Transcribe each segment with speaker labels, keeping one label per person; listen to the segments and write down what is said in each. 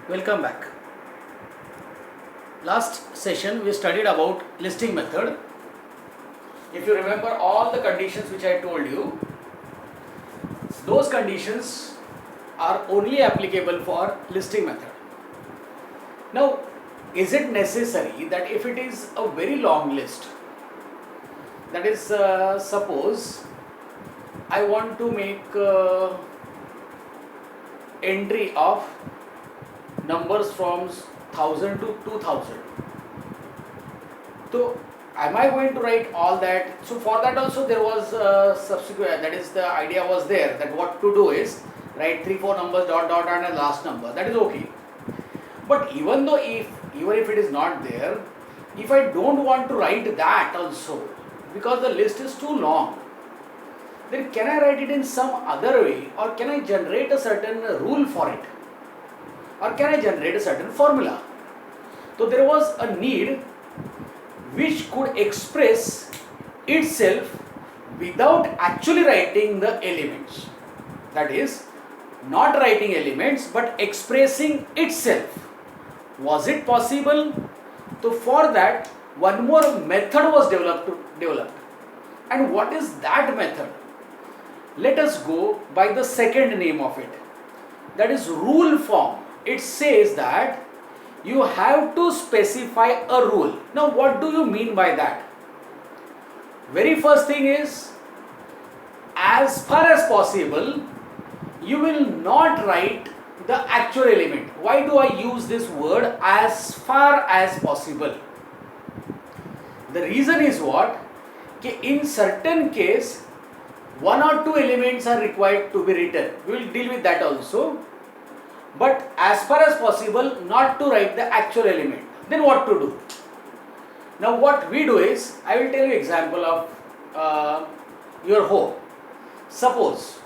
Speaker 1: Welcome back. Last session we studied about listing method. If you remember all the conditions which I told you, those conditions are only applicable for listing method. Now, is it necessary that if it is a very long list, that is suppose I want to make entry of numbers from 1000 to 2000. So am I going to write all that? So for that also there was subsequent, that is the idea was there, that what to do is write 3-4 numbers dot dot and a last number. That is okay. But even if it is not there, if I don't want to write that also, because the list is too long, then can I write it in some other way, or can I generate a certain rule for it, or can I generate a certain formula? So there was a need which could express itself without actually writing the elements. That is, not writing elements but expressing itself. Was it possible? So for that, one more method was developed. And what is that method? Let us go by the second name of it. That is rule form. It says that you have to specify a rule. Now what do you mean by that? Very first thing is, as far as possible, you will not write the actual element. Why do I use this word as far as possible? The reason is what? In certain case, one or two elements are required to be written. We will deal with that also. But as far as possible, not to write the actual element. Then what to do? Now what we do is, I will tell you example of your home. Suppose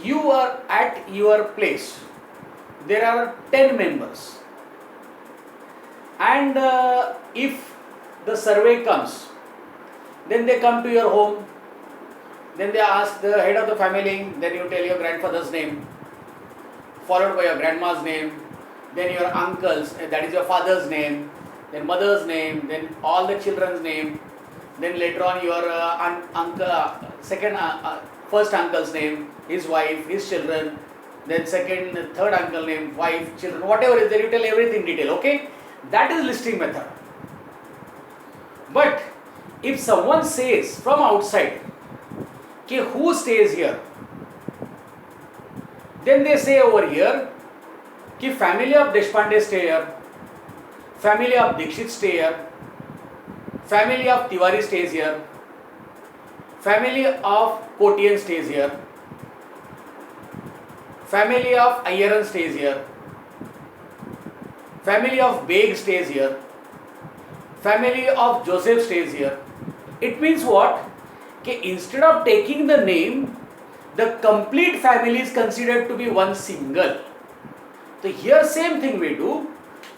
Speaker 1: you are at your place. There are 10 members. And if the survey comes, then they come to your home. Then they ask the head of the family, then you tell your grandfather's name, followed by your grandma's name, then your uncle's, that is your father's name, then mother's name, then all the children's name, then later on your first uncle's name, his wife, his children, then third uncle name, wife, children, whatever is there, you tell everything in detail, okay? That is listing method. But if someone says from outside, okay, who stays here? Then they say over here, कि family of Deshpande stay here, family of Dixit stay here, family of Tiwari stays here, family of Kotian stays here, family of Ayyaran stays here, family of Beg stays here, family of Joseph stays here. It means what? कि instead of taking the name, the complete family is considered to be one single. So here same thing we do.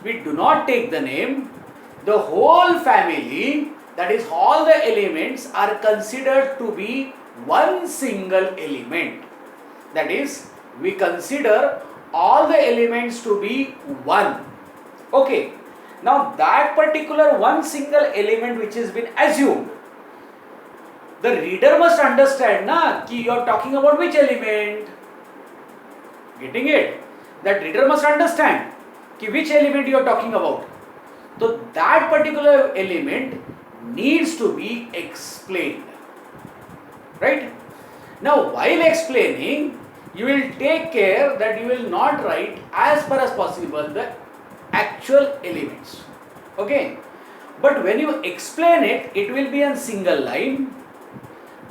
Speaker 1: We do not take the name. The whole family, that is all the elements, are considered to be one single element. That is, we consider all the elements to be one. Okay. Now that particular one single element which has been assumed, the reader must understand कि you are talking about which element. Getting it? That reader must understand कि which element you are talking about. So that particular element needs to be explained. Right? Now while explaining, you will take care that you will not write as far as possible the actual elements. Okay? But when you explain it, it will be a single line.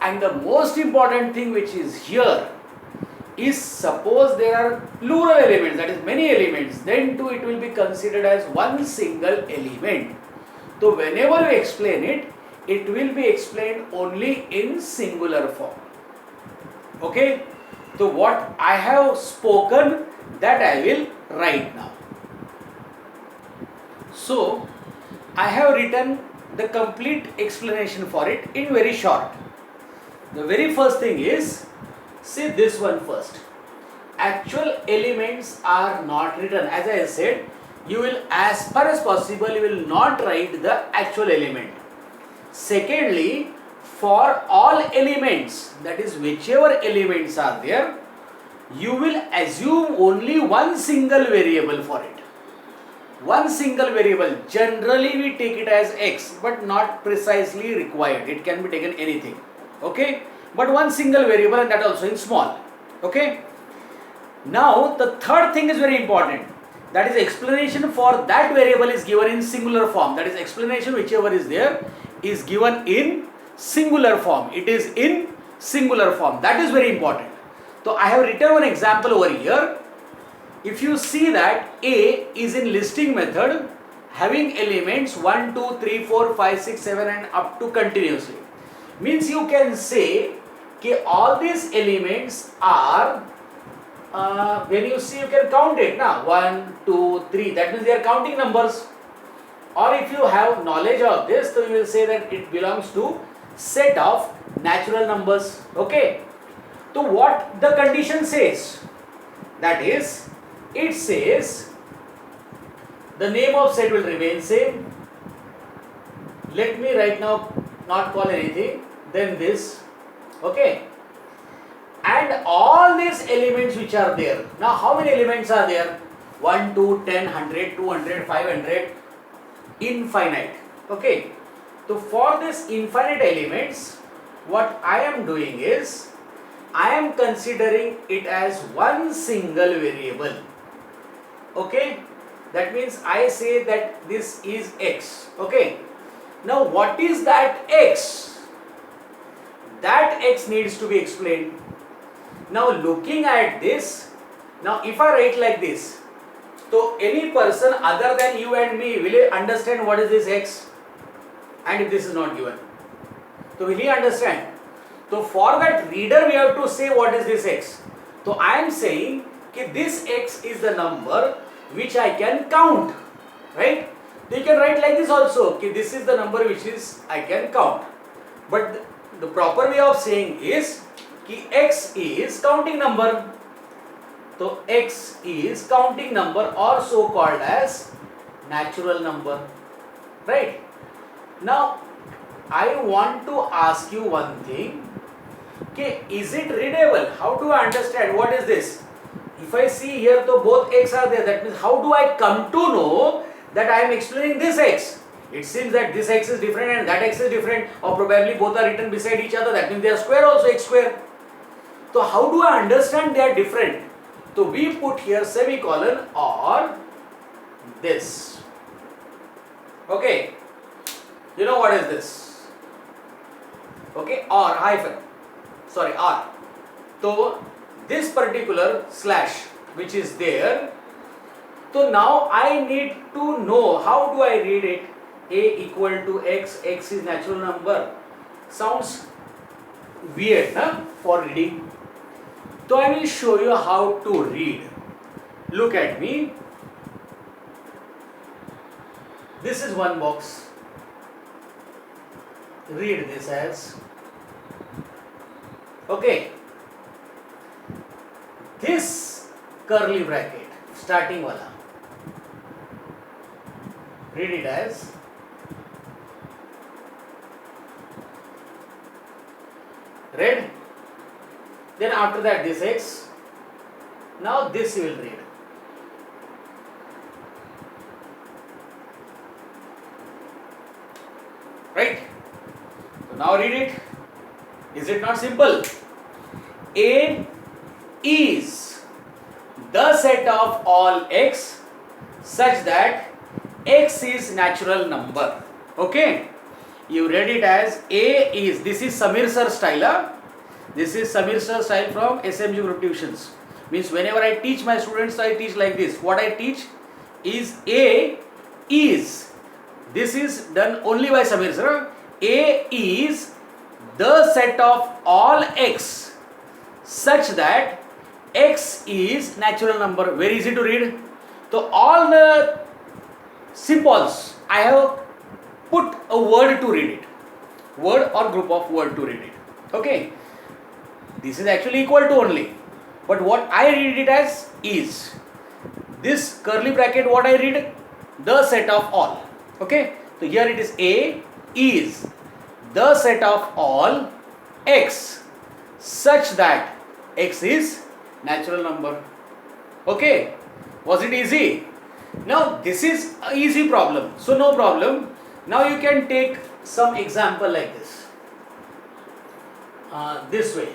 Speaker 1: And the most important thing which is here is, suppose there are plural elements, that is many elements, then too it will be considered as one single element. So whenever you explain it, it will be explained only in singular form. Okay? So what I have spoken, that I will write now. So I have written the complete explanation for it in very short. The very first thing is, see this one first. actual elements are not written. As I said, you will, as far as possible, you will not write the actual element. Secondly, for all elements, that is whichever elements are there, you will assume only one single variable for it. One single variable. Generally we take it as x, but not precisely required. It can be taken anything. Okay? But one single variable, and that also in small. Okay? Now the third thing is very important. That is, explanation for that variable is given in singular form. That is, explanation whichever is there is given in singular form. It is in singular form. That is very important. So I have written one example over here. If you see that A is in listing method having elements 1, 2, 3, 4, 5, 6, 7 and up to continuously. Means you can say that all these elements are, when you see, you can count it now, 1, 2, 3, that means they are counting numbers. Or if you have knowledge of this, so you will say that it belongs to set of natural numbers. Okay. So what the condition says, that is, it says the name of set will remain same. Let me right now not call anything, then this. Okay. And all these elements which are there. Now how many elements are there? 1, 2, 10, 100, 200, 500, infinite. Okay. So for this infinite elements, what I am doing is, I am considering it as one single variable. Okay. That means I say that this is x. Okay. Now what is that x? That x needs to be explained. Now looking at this, now if I write like this, so any person other than you and me, will he understand what is this x? And if this is not given, so will he understand? So for that reader we have to say what is this x. So I am saying that this x is the number which I can count, right? So you can write like this also, that this is the number which is I can count. But the proper way of saying is that x is counting number. So x is counting number, or so called as natural number, right? Now I want to ask you one thing. Okay, is it readable? How do I understand what is this? If I see here, so both x are there, that means how do I come to know that I am explaining this x? It seems that this x is different and that x is different, or probably both are written beside each other, that means they are square also, x square. So how do I understand they are different? So we put here semicolon or this. Okay, you know what is this? Okay, or hyphen. Sorry, R. So this particular slash which is there, so now I need to know how do I read it. A equal to x, x is natural number. Sounds weird, huh, for reading. So I will show you how to read. Look at me. This is one box. Read this as, okay, this curly bracket, starting wala, read it as read. Then after that this x. Now this you will read. Right? So now read it. Is it not simple? A is the set of all x such that x is natural number. Okay? You read it as A is, this is Samir sir style. Huh? This is Samir sir style from SMG Group Tuitions. Means whenever I teach my students, I teach like this. What I teach is A is, this is done only by Samir sir. A is the set of all x such that x is natural number. Very easy to read. So all the symbols I have put a word to read it. Word or group of word to read it. Okay. This is actually equal to only. but what I read it as is. This curly bracket, what I read, the set of all. Okay, so here it is A is the set of all x such that x is natural number. Okay, was it easy? Now this is an easy problem, so no problem. Now you can take some example like this way.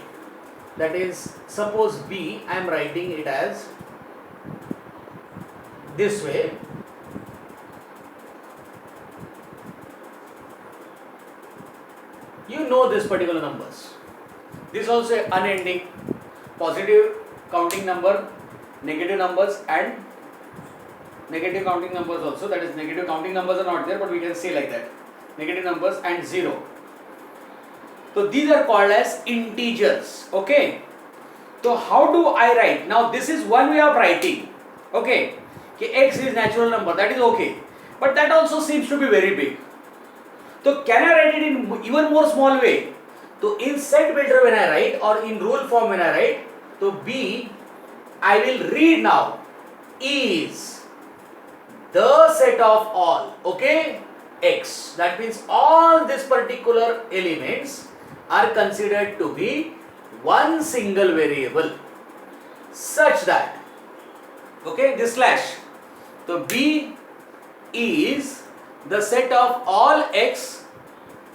Speaker 1: That is, suppose B, I am writing it as this way. You know this particular numbers. This also unending, positive counting number, negative numbers and negative counting numbers also. That is, negative counting numbers are not there, but we can say like that. Negative numbers and 0. So these are called as integers. Okay. So how do I write? Now this is one way of writing. Okay. X is natural number. That is okay. But that also seems to be very big. So can I write it in even more small way? So in set builder when I write, or in rule form when I write, so B, I will read now, is the set of all, okay, x. That means all these particular elements are considered to be one single variable such that, okay, this slash. So B is the set of all x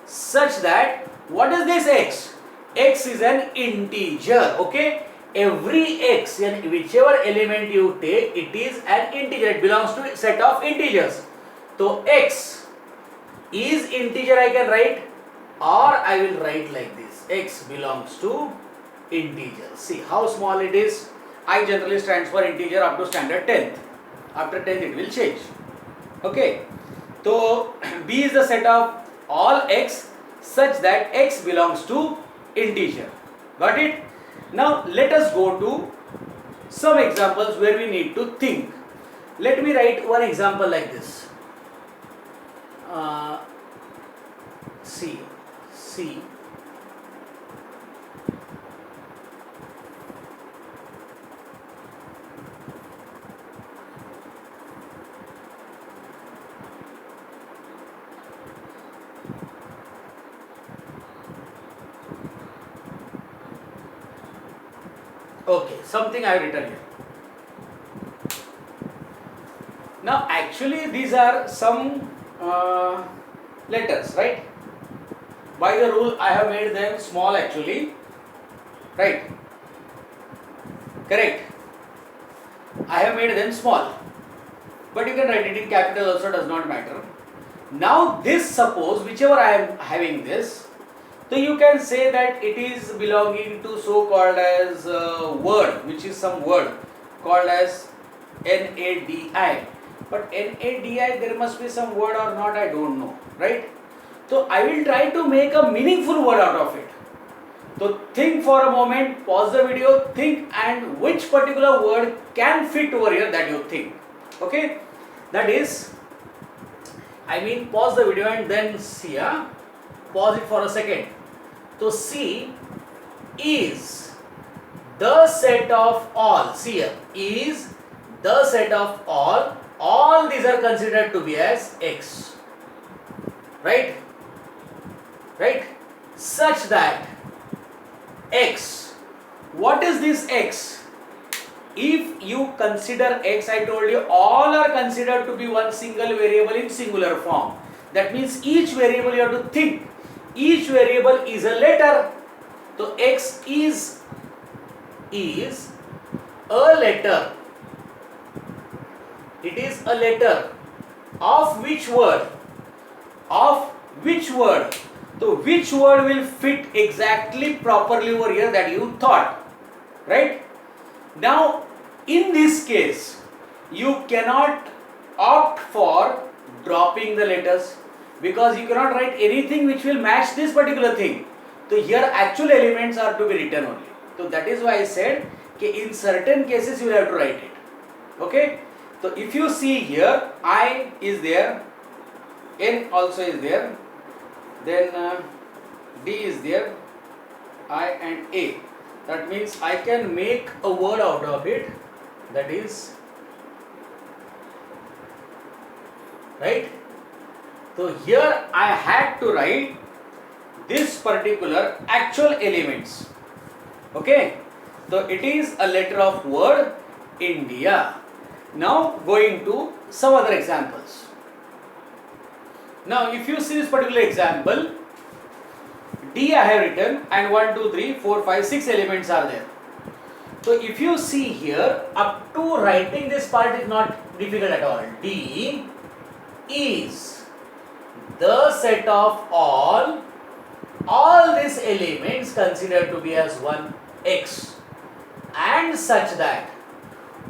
Speaker 1: such that, what is this x? X is an integer, okay. Every x and whichever element you take, it is an integer. It belongs to a set of integers. So x is integer, I can write, or I will write like this. X belongs to integer. See how small it is. I generally stands for integer up to standard 10th. After 10th it will change. Okay. So B is the set of all x such that x belongs to integer. Got it? Now let us go to some examples where we need to think. Let me write one example like this. C. Okay, something I have written here. Now actually these are some letters, right? By the rule I have made them small actually, right? Correct. I have made them small, but you can write it in capital also, does not matter. Now this, suppose whichever I am having this, so you can say that it is belonging to so called as word, which is some word called as NADI. But NADI, there must be some word or not, I don't know, right? So I will try to make a meaningful word out of it. So think for a moment, pause the video, think, and which particular word can fit over here that you think. Okay? That is, I mean, pause the video and then see. Pause it for a second. So C is the set of all. See here, is the set of all. All these are considered to be as x. Right? Right? Such that x. What is this x? If you consider x, I told you all are considered to be one single variable in singular form. That means each variable you have to think. Each variable is a letter. So x is a letter. It is a letter of which word? Of which word? So which word will fit exactly properly over here that you thought, right? Now in this case you cannot opt for dropping the letters, because you cannot write anything which will match this particular thing. So here actual elements are to be written only. So that is why I said in certain cases you will have to write it. Okay. So if you see here, I is there, N also is there, then D is there, I and A. That means I can make a word out of it, that is, right? So here I had to write this particular actual elements. Okay, so it is a letter of word India. Now going to some other examples. Now if you see this particular example, D I have written and 1, 2, 3, 4, 5, 6 elements are there. So if you see here, up to writing this part is not difficult at all. D is the set of all these elements considered to be as one X, and such that,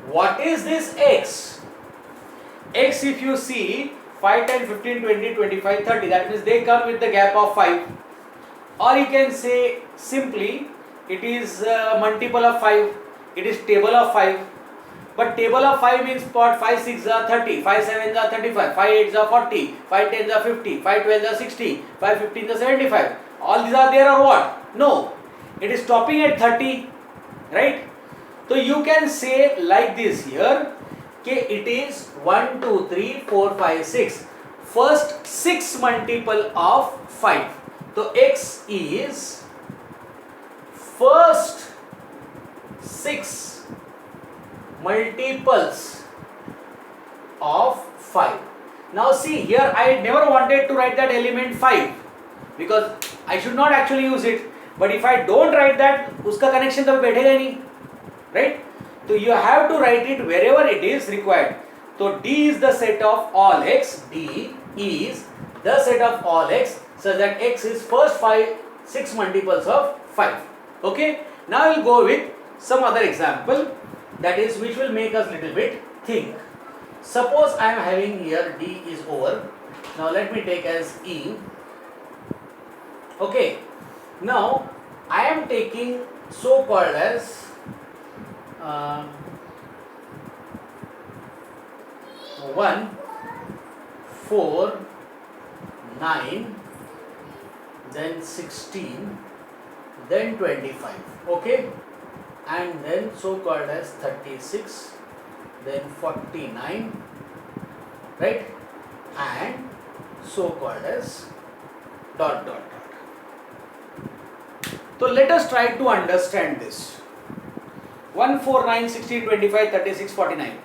Speaker 1: what is this X? X, if you see 5, 10, 15, 20, 25, 30, that means they come with the gap of 5. Or you can say simply it is multiple of 5, it is table of 5. But table of 5 means what? 5 6 are 30, 5 7 are 35, 5 8 are 40, 5 10 are 50, 5 12 are 60, 5 15 are 75. All these are there or what? No. It is stopping at 30, right? So you can say like this here, okay, it is 1, 2, 3, 4, 5, 6. First 6 multiple of 5. So X is first 6 multiples of 5. Now see here, I never wanted to write that element 5 because I should not actually use it. But if I don't write that, uska connection तो बैठेगा नहीं, right? So you have to write it wherever it is required. So D is the set of all X. D is the set of all X such that X is first 6 multiples of 5. Okay. Now we'll go with some other example, that is, which will make us little bit think. Suppose I am having here D is over. Now let me take as E. Okay. Now I am taking so called as 1, 4, 9, then 16, then 25. Okay. And then so called as 36, then 49, right, and so called as ... So let us try to understand this. 1, 4, 9, 16, 25, 36, 49.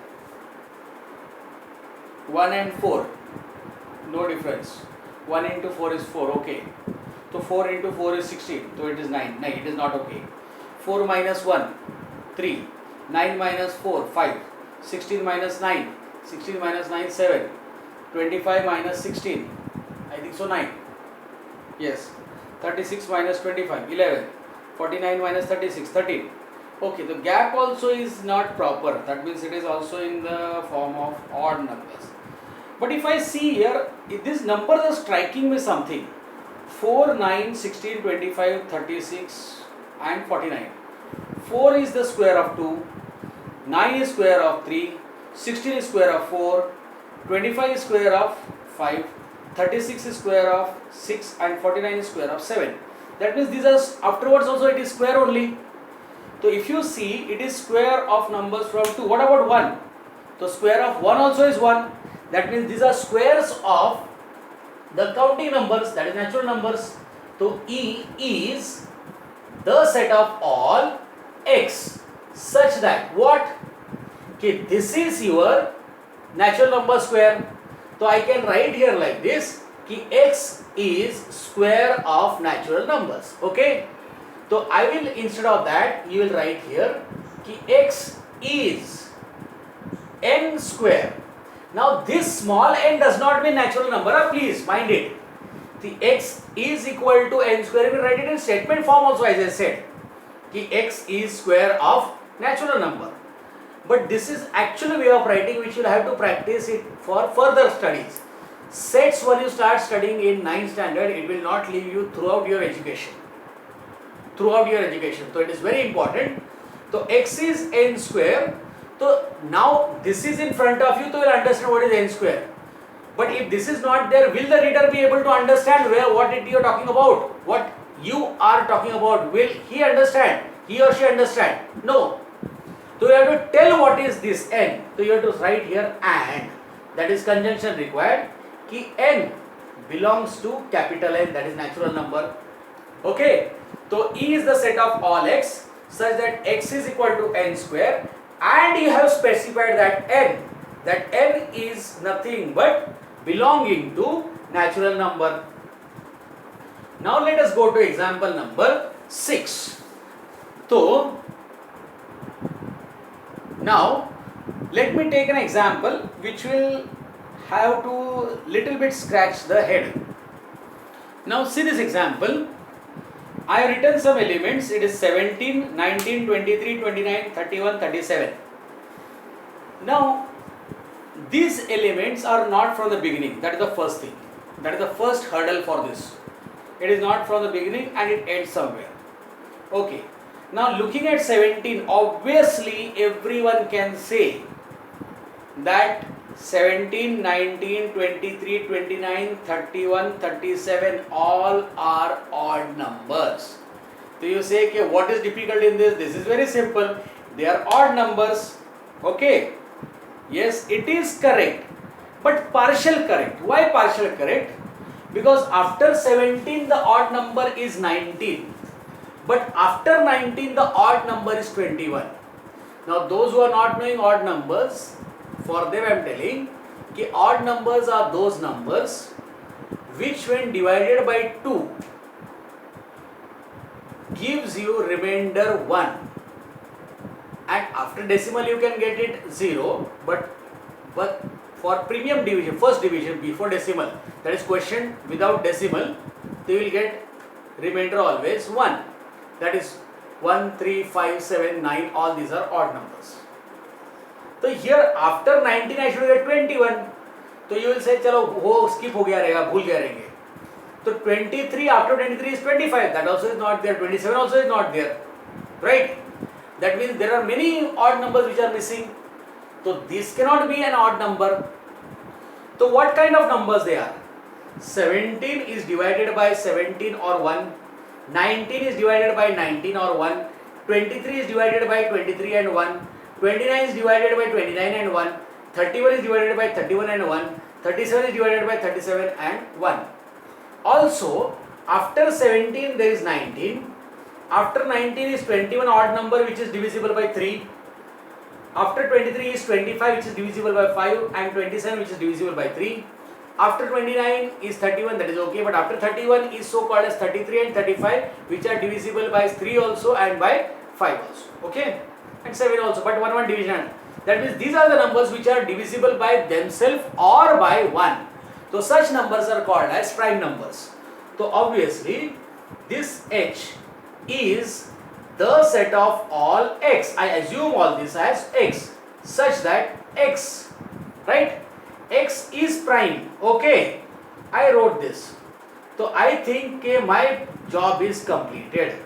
Speaker 1: 1 and 4, no difference. 1 into 4 is 4, okay. So 4 into 4 is 16, so it is 9. No, it is not okay. 4 minus 1, 3. 9 minus 4, 5. 16 minus 9, 16 minus 9, 7. 25 minus 16, I think so 9. Yes. 36 minus 25, 11. 49 minus 36, 13. Okay, the gap also is not proper. That means it is also in the form of odd numbers. But if I see here, if these numbers are striking me something. 4, 9, 16, 25, 36 and 49. 4 is the square of 2, 9 is square of 3, 16 is square of 4, 25 is square of 5, 36 is square of 6 and 49 is square of 7. That means these are afterwards also it is square only. So if you see, it is square of numbers from 2. What about 1? So square of 1 also is 1. That means these are squares of the counting numbers, that is natural numbers. So E is the set of all X such that what? Okay, this is your natural number square. So I can write here like this, कि X is square of natural numbers. Okay. So I will, instead of that, you will write here कि X is n square. Now this small n does not mean natural number, please mind it. The X is equal to n square, we will write it in statement form also, as I said. कि X is square of natural number. But this is actually way of writing which you will have to practice it for further studies. Sets when you start studying in 9th standard, it will not leave you throughout your education. So it is very important. So X is n square. So now this is in front of you, so you will understand what is n square. But if this is not there, will the reader be able to understand what you are talking about? What you are talking about? Will he understand? He or she understand? No. So you have to tell what is this n. So you have to write here and, that is conjunction required, ki n belongs to capital N, that is natural number. Okay. So E is the set of all x such that x is equal to n square, and you have specified that n is nothing but belonging to natural number. Now let us go to example number 6. So now let me take an example which will have to little bit scratch the head. Now see this example. I have written some elements. It is 17, 19, 23, 29, 31, 37. Now these elements are not from the beginning. That is the first thing. That is the first hurdle for this. It is not from the beginning and it ends somewhere. Okay. Now looking at 17, obviously everyone can say that 17, 19, 23, 29, 31, 37 all are odd numbers. So you say, okay, what is difficult in this? This is very simple. They are odd numbers. Okay. Yes, it is correct. But partial correct. Why partial correct? Because after 17 the odd number is 19. But after 19 the odd number is 21. Now those who are not knowing odd numbers, for them I am telling कि odd numbers are those numbers which when divided by 2 gives you remainder 1, and after decimal you can get it 0, but for premium division, first division before decimal, that is question without decimal, they will get remainder always 1. That is 1, 3, 5, 7, 9, all these are odd numbers. So here after 19 I should get 21. So you will say चलो वो skip हो गया रहेगा, भूल गया रहेंगे. So 23 after 23 is 25. That also is not there. 27 also is not there. Right? That means there are many odd numbers which are missing. So this cannot be an odd number. So what kind of numbers they are? 17 is divided by 17 or 1. 19 is divided by 19 or 1. 23 is divided by 23 and 1. 29 is divided by 29 and 1. 31 is divided by 31 and 1. 37 is divided by 37 and 1. Also, after 17 there is 19. After 19 is 21 odd number which is divisible by 3. After 23 is 25 which is divisible by 5, and 27 which is divisible by 3. After 29 is 31, that is okay, but after 31 is so called as 33 and 35 which are divisible by 3 also and by 5 also. Okay, and 7 also, but 1 division. That means these are the numbers which are divisible by themselves or by 1. So such numbers are called as prime numbers. So obviously this H is the set of all x. I assume all this as x such that x, right? X is prime. Okay, I wrote this. So I think my job is completed.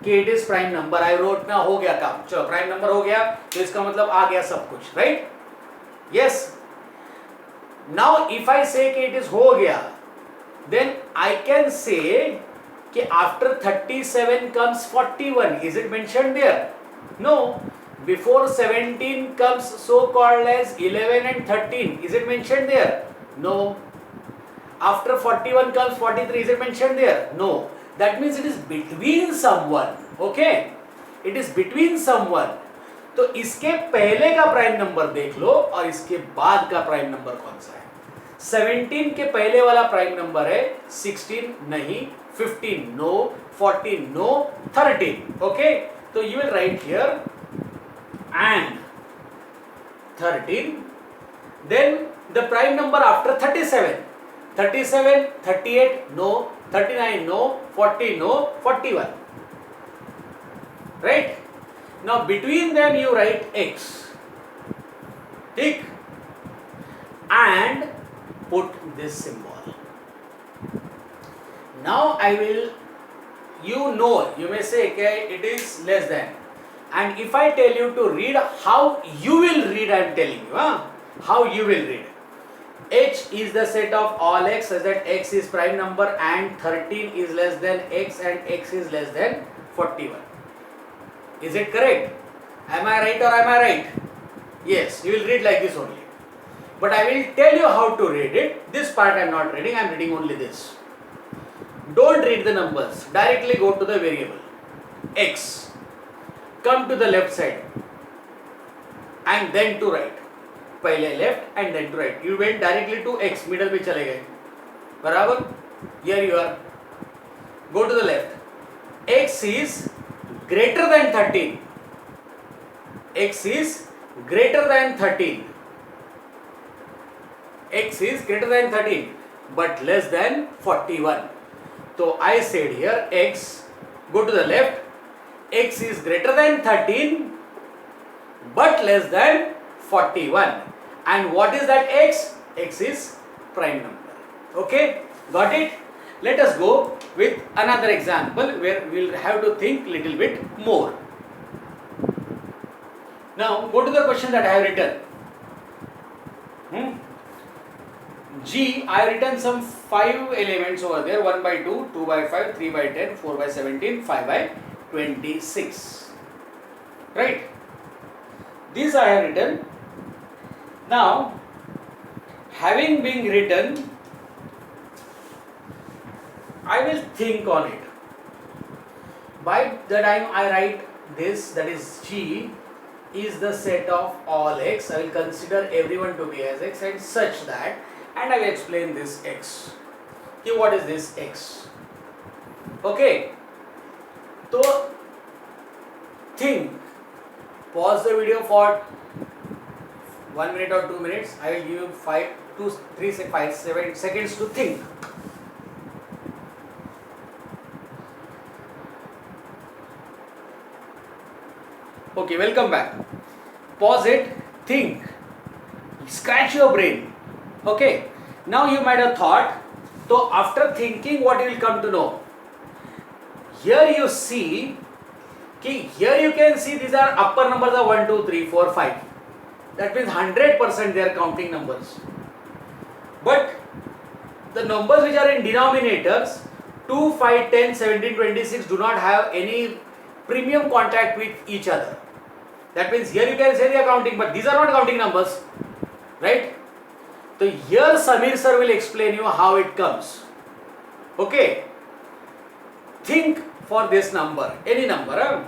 Speaker 1: It is prime number. I wrote ना हो गया काम. चलो prime number हो गया तो इसका मतलब आ गया सब कुछ, right? Yes. Now if I say कि it is हो गया, then I can say कि after 37 comes 41. Is it mentioned there? No. Before 17 comes so called as 11 and 13. Is it mentioned there? No. After 41 comes 43. Is it mentioned there? No. That means it is between someone. Okay? It is between someone. तो इसके पहले का prime number देख लो और इसके बाद का prime number कौन सा है? 17 के पहले वाला प्राइम नंबर है 16 नहीं, 15 no, 14 no, 13. Okay? So you will write here and 13. Then the prime number after 37. 37, 38 no, 39 no, 40 no, 41. Right? Now between them you write x. Tick. And put this symbol. Now I will, you may say okay, it is less than. And if I tell you to read how you will read, I am telling you, how you will read. H is the set of all x such that x is prime number and 13 is less than x and x is less than 41. Is it correct? Am I right or am I right? Yes, you will read like this only. But I will tell you how to read it. This part I am not reading, I am reading only this. Don't read the numbers. Directly go to the variable x. Come to the left side and then to right. पहले left and then to right. You went directly to x. Middle में चले गए. बराबर? Here you are. Go to the left. X is greater than 13. X is greater than 13. X is greater than 13 but less than 41. So I said here x, go to the left, x is greater than 13 but less than 41. And what is that x? X is prime number. Okay, got it? Let us go with another example where we will have to think little bit more. Now go to the question that I have written. G, I have written some 5 elements over there, 1 by 2, 2 by 5, 3 by 10, 4 by 17, 5 by 26. Right? These I have written. Now, having been written, I will think on it. By the time I write this, that is G is the set of all x, I will consider everyone to be as x and such that, and I will explain this x. Okay, what is this x? Okay, so think, pause the video for 1 minute or 2 minutes. I will give you 7 seconds to think. Okay, welcome back. Pause it, think, scratch your brain. Okay, now you might have thought, so after thinking, what you will come to know? Here you see, here you can see these are upper numbers of 1, 2, 3, 4, 5. That means 100% they are counting numbers. But the numbers which are in denominators, 2, 5, 10, 17, 26 do not have any premium contact with each other. That means here you can say they are counting, but these are not counting numbers, right? So here Samir sir will explain you how it comes. Okay. Think for this number, any number.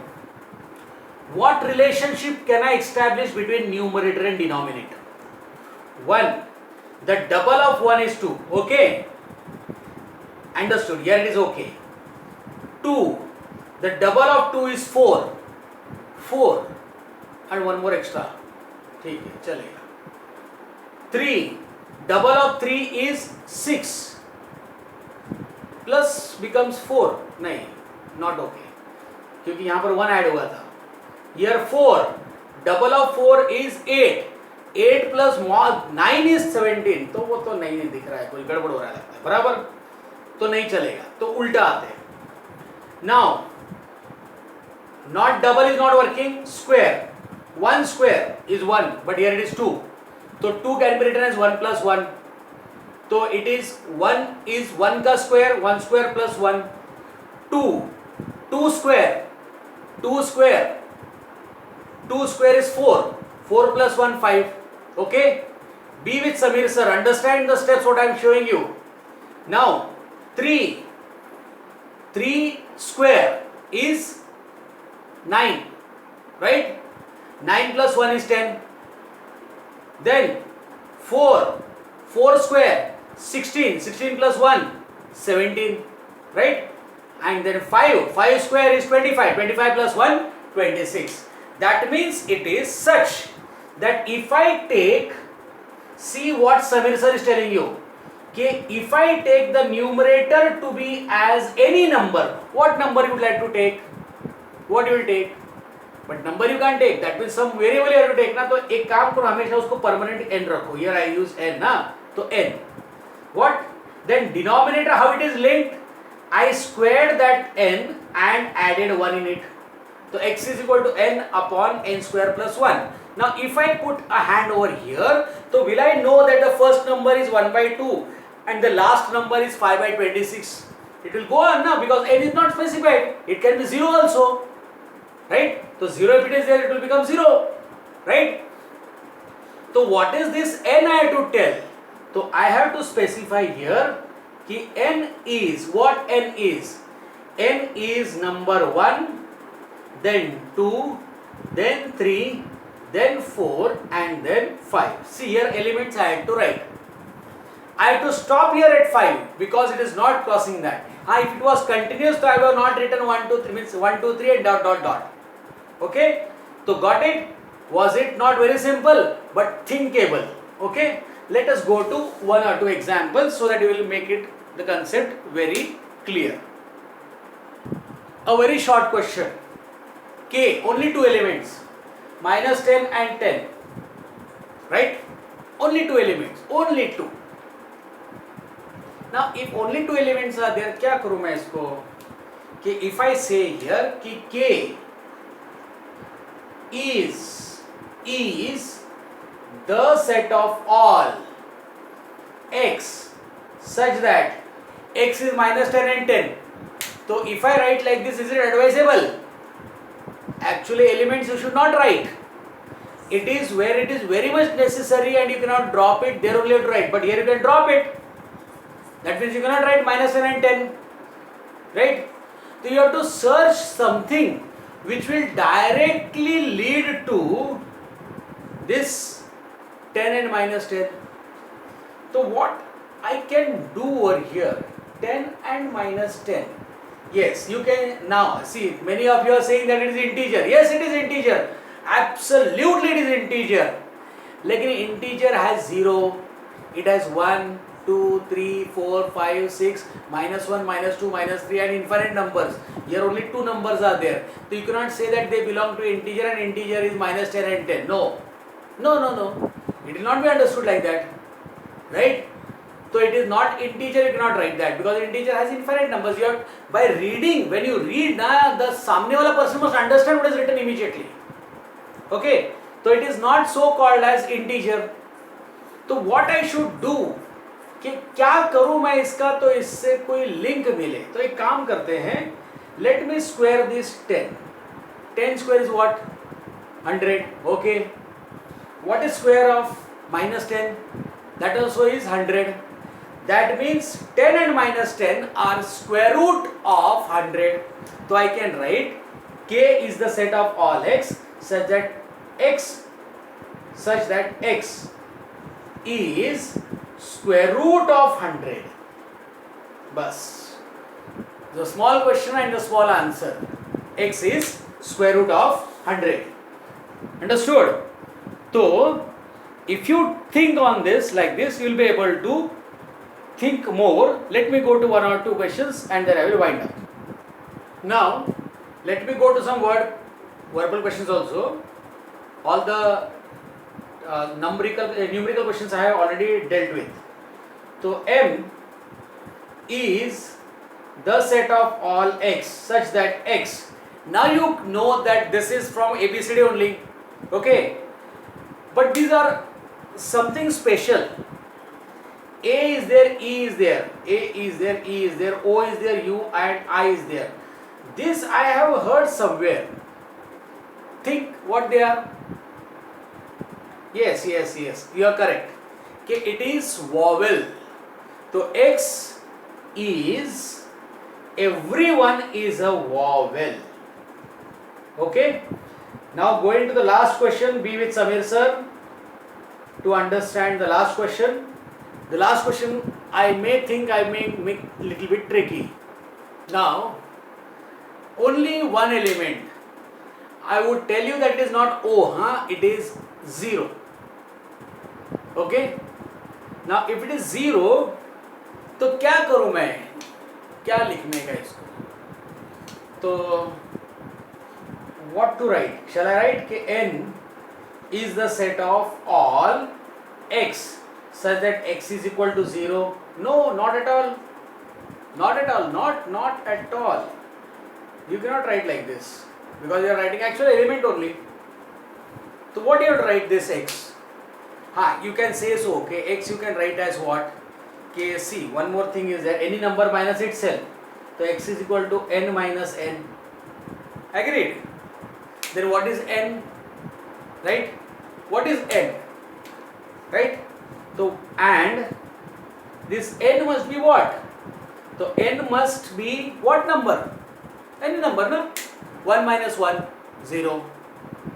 Speaker 1: What relationship can I establish between numerator and denominator? 1. The double of 1 is 2. Okay. Understood. Here it is okay. 2. The double of 2 is 4. 4. And one more extra. ठीक है, चलेगा. 3. Double of 3 is 6. Plus becomes 4. नहीं, not okay. क्योंकि यहाँ पर 1 add हुआ था. Here 4. Double of 4 is 8. 8 plus 9 is 17. तो वो तो नहीं दिख रहा है, कोई गड़बड़ हो रहा लगता है. बराबर? तो नहीं चलेगा. तो उल्टा आते हैं. Now, not double is not working. Square. 1 square is 1, but here it is 2. So 2 can be written as 1 plus 1. So it is 1 is 1 ka square, 1 square plus 1. 2. 2 square. 2 square. 2 square is 4. 4 plus 1, 5. Okay? Be with Samir sir. Understand the steps what I am showing you. Now, 3. 3 square is 9. Right? 9 plus 1 is 10. Then 4. 4 square 16. 16 plus 1 17. Right? And then 5. 5 square is 25. 25 plus 1 26. That means it is such that if I take, see what Samir sir is telling you. Okay, if I take the numerator to be as any number, what number you would like to take? What you will take? But number you can't take. That means some variable you have to take ना. तो एक काम करो हमेशा उसको permanent n रखो. Here I use n ना. तो n. What? Then denominator how it is linked? I squared that n and added 1 in it. So x is equal to n upon n square plus 1. Now if I put a hand over here, so will I know that the first number is 1 by 2 and the last number is 5 by 26? It will go on now because n is not specified. It can be 0 also. right? So 0 if it is there, it will become 0, right? So what is this n I have to tell? So I have to specify here कि n is, what n is? N is number 1, then 2, then 3, then 4 and then 5. See here elements I have to write. I have to stop here at 5 because it is not crossing that. If it was continuous, so I would have not written 1, 2, 3, means 1, 2, 3 and dot dot dot. Okay? So got it? Was it not very simple but thinkable? Okay? Let us go to one or two examples so that we will make it the concept very clear. A very short question. K, only two elements, minus 10 and 10, right? Only two elements, only two. Now if only two elements are there, क्या करूँ मैं इसको? कि if I say here कि K is the set of all x such that x is minus 10 and 10. So if I write like this, is it advisable? Actually elements you should not write. It is where it is very much necessary and you cannot drop it, there only you have to write. But here you can drop it. That means you cannot write minus 10 and 10. Right? So you have to search something which will directly lead to this 10 and minus 10. So what I can do over here, 10 and minus 10. Yes, you can now see many of you are saying that it is integer. Yes, it is integer. Absolutely it is integer. Lekin integer has 0, it has 1, 2, 3, 4, 5, 6, minus 1, minus 2, minus 3 and infinite numbers. Here only two numbers are there. So you cannot say that they belong to integer and integer is minus 10 and 10. No. No. It will not be understood like that. Right? So it is not integer, you cannot write that because integer has infinite numbers. You have, by reading, when you read, the samne wala person must understand what is written immediately. Okay? So it is not so called as integer. तो what I should do कि क्या करूं मैं इसका तो इससे कोई link मिले. तो एक काम करते हैं, let me square this 10. 10 square is what? 100. Okay. What is square of minus 10? That also is 100. That means 10 and minus 10 are square root of 100. So I can write K is the set of all x such that x is square root of 100. Bas. The small question and the small answer. X is square root of 100. Understood? So if you think on this like this, you will be able to think more. Let me go to one or two questions and then I will wind up. Now let me go to some verbal questions also. All the numerical questions I have already dealt with. So M is the set of all x such that x. Now you know that this is from ABCD only. Okay. But these are something special. A is there, E is there, A is there, E is there, O is there, U and I is there. This I have heard somewhere. Think what they are. Yes, you are correct. Okay, it is vowel. So X is, everyone is a vowel. Okay. Now going to the last question, be with Samir sir to understand the last question. The last question I may think I may make little bit tricky. Now only one element. I would tell you that it is not O, it is 0. Okay. Now if it is 0, तो क्या करूँ मैं? क्या लिखने का इसको? तो what to write? Shall I write कि n is the set of all x such that x is equal to 0? No, not at all. Not at all. Not at all. You cannot write like this because you are writing actual element only. So what you have to write this x? You can say so. Okay, x you can write as what? Okay, see, one more thing is that any number minus itself. So x is equal to n minus n. Agreed? then what is n, right? What is n, right? So and this n must be what? So n must be what number? Any number, no? 1 minus 1, 0.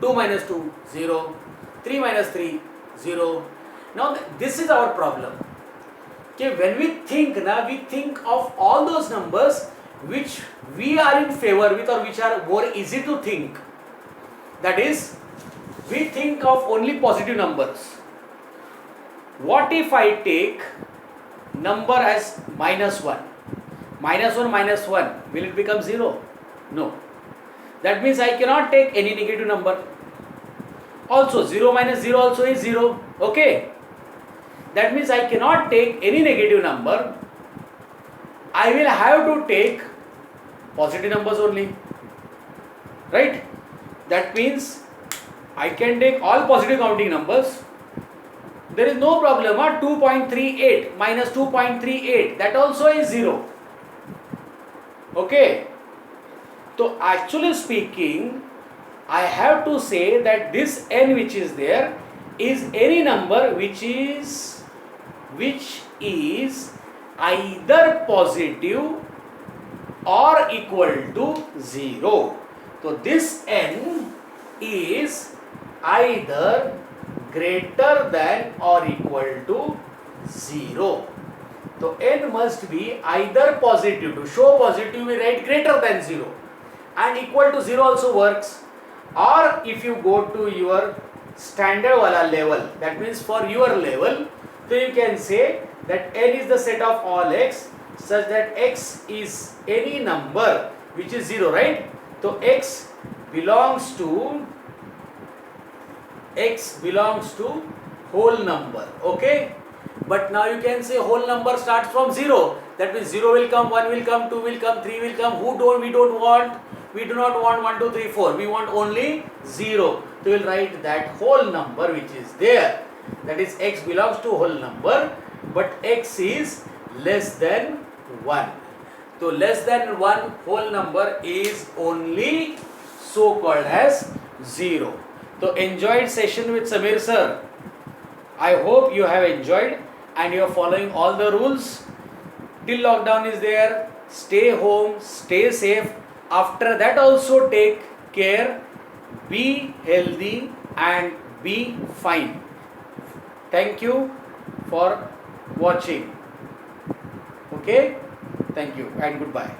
Speaker 1: 2 minus 2, 0. 3 minus 3, 0. Now this is our problem. Okay, when we think of all those numbers which we are in favor with or which are more easy to think. That is, we think of only positive numbers. What if I take number as minus 1? Minus 1 minus 1, will it become 0? No. That means I cannot take any negative number. Also 0 minus 0 also is 0. Okay. That means I cannot take any negative number. I will have to take positive numbers only. Right? That means I can take all positive counting numbers. There is no problem. 2.38 minus 2.38, that also is 0. Okay. So actually speaking, I have to say that this n which is there is any number which is either positive or equal to 0. So this n is either greater than or equal to 0. So n must be either positive. To show positive, we write greater than 0, and equal to 0 also works. Or if you go to your standard wala level, that means for your level, so you can say that n is the set of all x such that x is any number which is 0, right? So x belongs to whole number. Okay. But now you can say whole number starts from 0. That means 0 will come, 1 will come, 2 will come, 3 will come. We do not want 1, 2, 3, 4. We want only 0. So we will write that whole number which is there. That is, x belongs to whole number, but x is less than 1. So less than 1 whole number is only so called as 0. So enjoyed session with Samir sir. I hope you have enjoyed and you are following all the rules. Till lockdown is there, stay home, stay safe. After that also take care, be healthy and be fine. Thank you for watching. Okay, thank you and goodbye.